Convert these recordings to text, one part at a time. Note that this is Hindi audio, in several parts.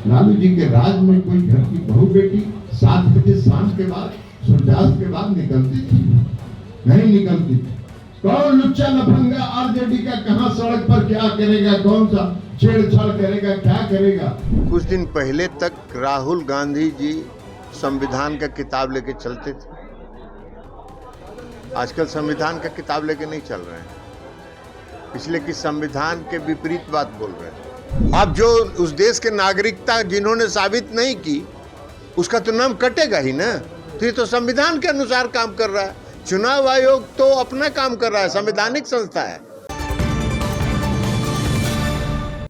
लालू जी के राज में कोई घर की बहू बेटी 7 बजे शाम के बाद सूर्यास्त के बाद निकलती थी? नहीं निकलती थी। कौन लुच्चा लफंगा आरजेडी का कहां सड़क पर क्या करेगा, कौन सा छेड़छाड़ करेगा, क्या करेगा? कुछ दिन पहले तक राहुल गांधी जी संविधान का किताब लेके चलते थे। आजकल संविधान का किताब लेके नहीं चल रहे हैं, इसलिए कि संविधान के विपरीत बात बोल रहे हैं। अब जो उस देश के नागरिकता जिन्होंने साबित नहीं की, उसका तो नाम कटेगा ही ना। तो ये तो संविधान के अनुसार काम कर रहा है। चुनाव आयोग तो अपना काम कर रहा है, संवैधानिक संस्था है।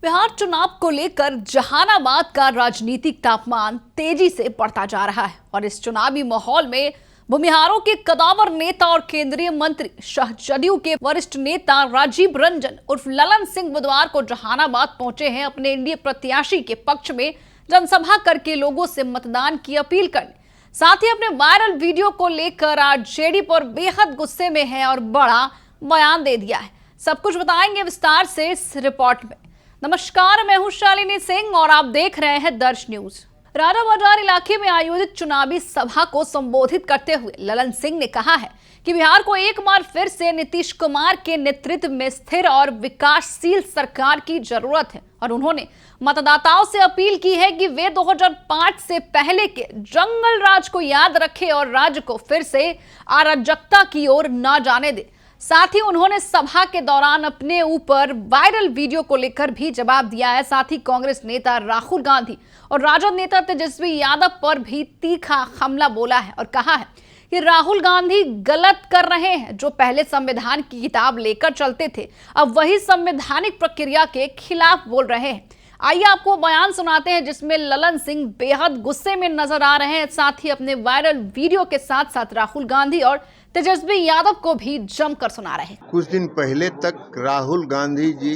बिहार चुनाव को लेकर जहानाबाद का राजनीतिक तापमान तेजी से बढ़ता जा रहा है और इस चुनावी माहौल में भूमिहारों के कदावर नेता और केंद्रीय मंत्री शाह जदयू के वरिष्ठ नेता राजीव रंजन उर्फ ललन सिंह बुधवार को जहानाबाद पहुंचे हैं अपने एनडीए प्रत्याशी के पक्ष में जनसभा करके लोगों से मतदान की अपील करने। साथ ही अपने वायरल वीडियो को लेकर आरजेडी पर बेहद गुस्से में है और बड़ा बयान दे दिया है। सब कुछ बताएंगे विस्तार से इस रिपोर्ट में। नमस्कार, मैं हूं शालिनी सिंह और आप देख रहे हैं दर्श न्यूज। राजा बाजार इलाके में आयोजित चुनावी सभा को संबोधित करते हुए ललन सिंह ने कहा है कि बिहार को एक बार फिर से नीतीश कुमार के नेतृत्व में स्थिर और विकासशील सरकार की जरूरत है और उन्होंने मतदाताओं से अपील की है कि वे 2005 से पहले के जंगल राज को याद रखें और राज्य को फिर से अराजकता की ओर न जाने दें। साथ ही उन्होंने सभा के दौरान अपने ऊपर वायरल वीडियो को लेकर भी जवाब दिया है। साथ ही कांग्रेस नेता राहुल गांधी और राजद नेता तेजस्वी यादव पर भी तीखा हमला बोला है और कहा है कि राहुल गांधी गलत कर रहे हैं। जो पहले संविधान की किताब लेकर चलते थे, अब वही संवैधानिक प्रक्रिया के खिलाफ बोल रहे हैं। आइए आपको बयान सुनाते हैं जिसमें ललन सिंह बेहद गुस्से में नजर आ रहे हैं। साथ ही अपने वायरल वीडियो के साथ साथ राहुल गांधी और तेजस्वी यादव को भी जमकर सुना रहे हैं। कुछ दिन पहले तक राहुल गांधी जी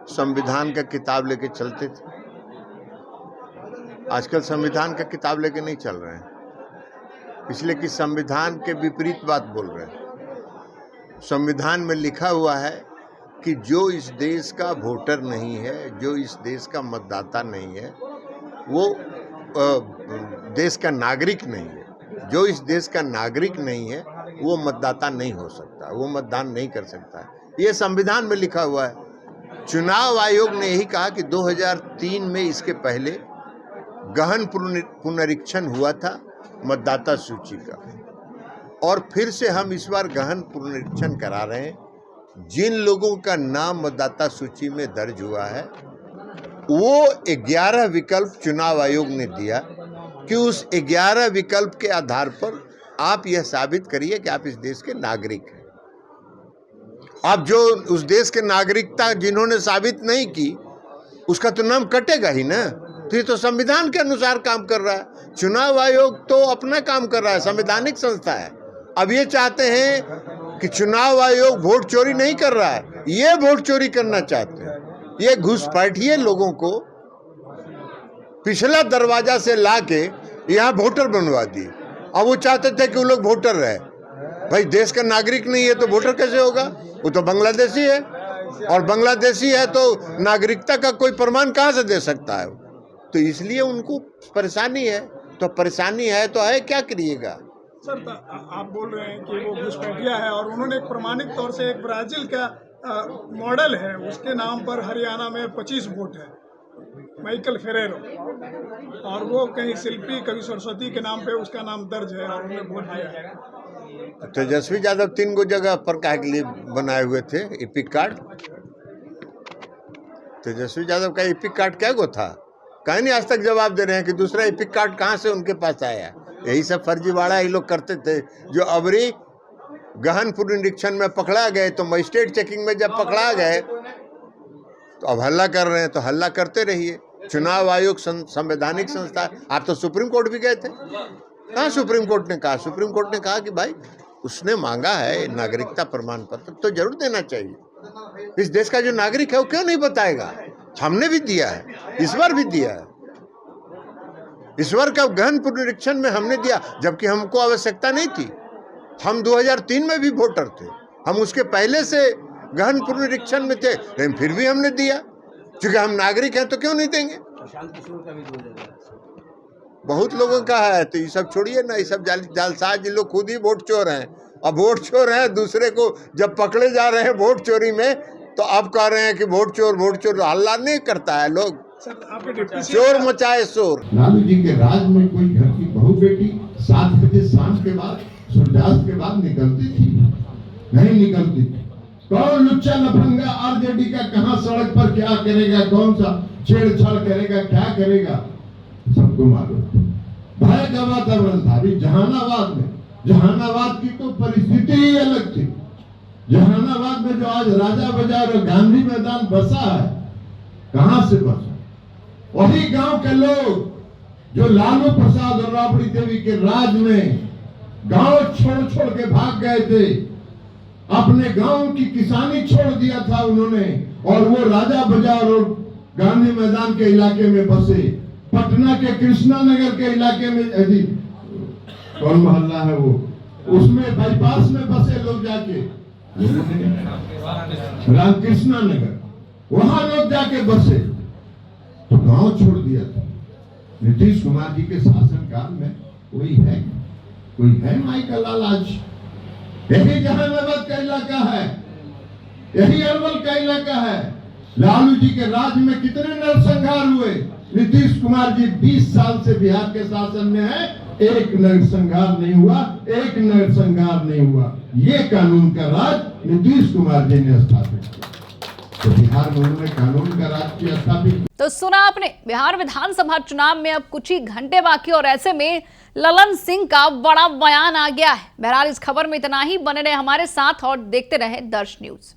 संविधान का किताब लेके चलते थे। आजकल संविधान का किताब लेके नहीं चल रहे हैं, इसलिए कि संविधान के विपरीत बात बोल रहे हैं। संविधान में लिखा हुआ है कि जो इस देश का वोटर नहीं है, जो इस देश का मतदाता नहीं है, वो देश का नागरिक नहीं है। जो इस देश का नागरिक नहीं है वो मतदाता नहीं हो सकता, वो मतदान नहीं कर सकता है। ये संविधान में लिखा हुआ है। चुनाव आयोग ने यही कहा कि 2003 में इसके पहले गहन पुनरीक्षण हुआ था मतदाता सूची का, और फिर से हम इस बार गहन पुनरीक्षण करा रहे हैं। जिन लोगों का नाम मतदाता सूची में दर्ज हुआ है, वो 11 विकल्प चुनाव आयोग ने दिया कि उस 11 विकल्प के आधार पर आप यह साबित करिए कि आप इस देश के नागरिक हैं। अब जो उस देश के नागरिकता जिन्होंने साबित नहीं की, उसका तो नाम कटेगा ही ना। तो ये तो संविधान के अनुसार काम कर रहा है। चुनाव आयोग तो अपना काम कर रहा है, संवैधानिक संस्था है। अब ये चाहते हैं कि चुनाव आयोग वोट चोरी नहीं कर रहा है, ये वोट चोरी करना चाहते हैं। ये घुसपैठिए लोगों को पिछला दरवाजा से लाके यहाँ वोटर बनवा दिए। अब वो चाहते थे कि वो लोग वोटर रहे। भाई देश का नागरिक नहीं है तो वोटर कैसे होगा? वो तो बांग्लादेशी है, और बांग्लादेशी है तो नागरिकता का कोई प्रमाण कहाँ से दे सकता है? तो इसलिए उनको परेशानी है। तो परेशानी है तो है, क्या करिएगा? सर, आप बोल रहे हैं कि वो घुसपैठिया है और उन्होंने एक प्रमाणिक तौर से एक ब्राजील का मॉडल है, उसके नाम पर हरियाणा में 25 वोट है, माइकल फेरेरो, और वो कहीं शिल्पी कवि सरस्वती के नाम पे उसका नाम दर्ज है और उन्होंने वोट दिया है। तेजस्वी यादव 3 गो जगह पर काहे के लिए बनाए हुए थे एपिक कार्ड? तेजस्वी यादव का एपिक कार्ड क्या गो था? कहीं नहीं आज तक जवाब दे रहे हैं कि दूसरा एपिक कार्ड कहाँ से उनके पास आया। यही सब फर्जीवाड़ा ये लोग करते थे। जो अबरी गहन पुनरीक्षण में पकड़ा गए, तो मजिस्ट्रेट चेकिंग में जब पकड़ा गए तो अब हल्ला कर रहे हैं। तो हल्ला करते रहिए। चुनाव आयोग संवैधानिक संस्था। आप तो सुप्रीम कोर्ट भी गए थे। कहाँ सुप्रीम कोर्ट ने कहा? सुप्रीम कोर्ट ने कहा कि भाई उसने मांगा है नागरिकता प्रमाण पत्र तो जरूर देना चाहिए। इस देश का जो नागरिक है वो क्यों नहीं बताएगा? हमने भी दिया है, इस बार भी दिया है। इस बार का गहन पुनरीक्षण में हमने दिया, जबकि हमको आवश्यकता नहीं थी। हम 2003 में भी वोटर थे, हम उसके पहले से गहन पुनरीक्षण में थे, लेकिन फिर भी हमने दिया। क्योंकि हम नागरिक हैं तो क्यों नहीं देंगे? प्रशांत किशोर का भी 2000। बहुत लोगों का है, तो ये सब छोड़िए ना, ये सब जालसाज, ये लोग खुद ही वोट चोर हैं। अब वोट चोर हैं, दूसरे को जब पकड़े जा रहे हैं वोट चोरी में, तो अब कह रहे हैं कि वोट चोर। हल्ला नहीं करता है लोग, सर आपके डिप्टी शोर मचाए शोर। लालू जी के राज में कोई घर की बहू बेटी 7 बजे शाम के बाद, सूर्यास्त के बाद निकलती थी? नहीं निकलती थी। कौन लुच्चा लफंगा आरजेडी का कहां सड़क पर क्या करेगा, कौन सा छेड़छाड़ करेगा, क्या करेगा, सबको मालूम। भय का वातावरण था। अभी जहानाबाद की तो परिस्थिति ही अलग थी। जहानाबाद में जो आज राजा बाजार और गांधी मैदान बसा है, कहां से बसा? वही गांव के लोग जो लालू प्रसाद और राबड़ी देवी के राज में गांव छोड़ के भाग गए थे, अपने गांव की किसानी छोड़ दिया था उन्होंने, और वो राजा बाजार और गांधी मैदान के इलाके में बसे। पटना के कृष्णा नगर के इलाके में, यदि कौन मोहल्ला है वो, उसमें बाईपास में बसे लोग जाके, रामकृष्णा नगर, वहां लोग जाके बसे, तो गांव छोड़ दिया था। नीतीश कुमार जी के शासनकाल में कोई है माई का लाल? आज यही जहानाबाद का इलाका है, यही अरवल का इलाका है। लालू जी के राज में कितने नरसंहार हुए? नीतीश कुमार जी 20 साल से बिहार के शासन में है, एक नरसंहार नहीं हुआ। ये कानून का राज नीतीश कुमार जी ने स्थापित किया। तो बिहार में उन्होंने कानून का राज किया स्थापित। तो सुना आपने, बिहार विधानसभा चुनाव में अब कुछ ही घंटे बाकी, और ऐसे में ललन सिंह का बड़ा बयान आ गया है। बहरहाल इस खबर में इतना ही। बने रहे हमारे साथ और देखते रहे दर्श न्यूज।